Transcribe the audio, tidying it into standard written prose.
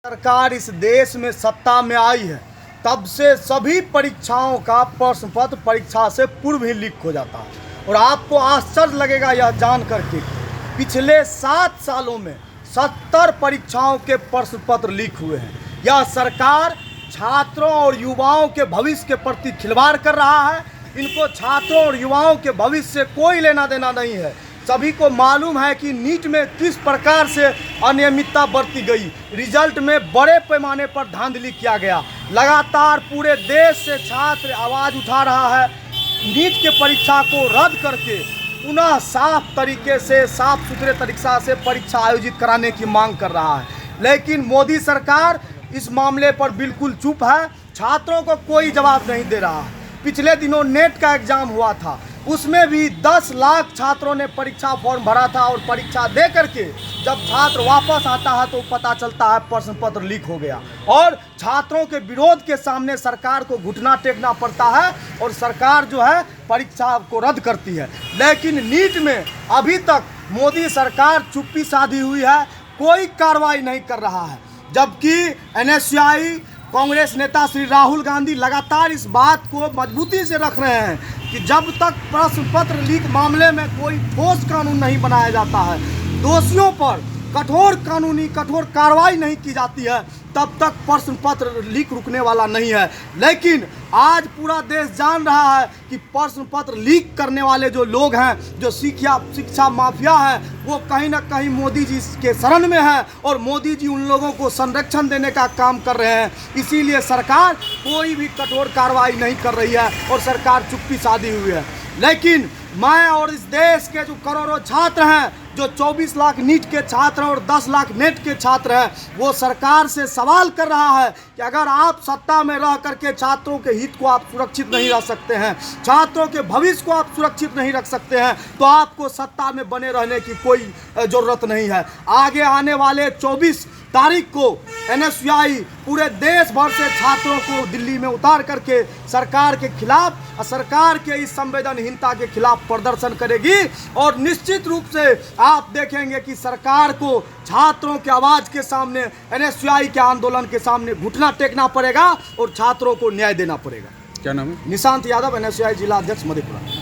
सरकार इस देश में सत्ता में आई है तब से सभी परीक्षाओं का प्रश्न पत्र परीक्षा से पूर्व ही लीक हो जाता है। और आपको आश्चर्य लगेगा यह जान करके पिछले 7 सालों में 70 परीक्षाओं के प्रश्न पत्र लीक हुए हैं। यह सरकार छात्रों और युवाओं के भविष्य के प्रति खिलवाड़ कर रहा है। इनको छात्रों और युवाओं के भविष्य से कोई लेना देना नहीं है। सभी को मालूम है कि नीट में किस प्रकार से अनियमितता बरती गई। रिजल्ट में बड़े पैमाने पर धांधली किया गया। लगातार पूरे देश से छात्र आवाज़ उठा रहा है नीट के परीक्षा को रद्द करके पुनः साफ तरीके से साफ सुथरे तरीक़ा से परीक्षा आयोजित कराने की मांग कर रहा है। लेकिन मोदी सरकार इस मामले पर बिल्कुल चुप है। छात्रों को कोई जवाब नहीं दे रहा है। पिछले दिनों नेट का एग्ज़ाम हुआ था, उसमें भी 10 लाख छात्रों ने परीक्षा फॉर्म भरा था और परीक्षा दे करके जब छात्र वापस आता है तो पता चलता है प्रश्न पत्र लीक हो गया और छात्रों के विरोध के सामने सरकार को घुटना टेकना पड़ता है और सरकार जो है परीक्षा को रद्द करती है। लेकिन नीट में अभी तक मोदी सरकार चुप्पी साधी हुई है, कोई कार्रवाई नहीं कर रहा है। जबकि NSCI कांग्रेस नेता श्री राहुल गांधी लगातार इस बात को मजबूती से रख रहे हैं कि जब तक प्रश्न पत्र लीक मामले में कोई ठोस कानून नहीं बनाया जाता है, दोषियों पर कठोर कार्रवाई नहीं की जाती है, तब तक प्रश्न पत्र लीक रुकने वाला नहीं है। लेकिन आज पूरा देश जान रहा है कि प्रश्न पत्र लीक करने वाले जो लोग हैं, जो शिक्षा माफिया है, वो कहीं ना कहीं मोदी जी के शरण में है और मोदी जी उन लोगों को संरक्षण देने का काम कर रहे हैं। इसीलिए सरकार कोई भी कठोर कार्रवाई नहीं कर रही है और सरकार चुप्पी साधी हुई है। लेकिन मैं और इस देश के जो करोड़ों छात्र हैं, जो 24 लाख नीट के छात्र और 10 लाख नेट के छात्र हैं, वो सरकार से सवाल कर रहा है कि अगर आप सत्ता में रह करके छात्रों के हित को आप सुरक्षित नहीं रख सकते हैं, छात्रों के भविष्य को आप सुरक्षित नहीं रख सकते हैं, तो आपको सत्ता में बने रहने की कोई ज़रूरत नहीं है। आगे आने वाले 24 तारीख को NSCI पूरे देश भर से छात्रों को दिल्ली में उतार करके सरकार के खिलाफ और सरकार के इस संवेदनहीनता के खिलाफ प्रदर्शन करेगी और निश्चित रूप से आप देखेंगे कि सरकार को छात्रों की आवाज़ के सामने NSCI के आंदोलन के सामने घुटना टेकना पड़ेगा और छात्रों को न्याय देना पड़ेगा। क्या नाम है? निशांत यादव, NSCI जिला अध्यक्ष मधेपुरा।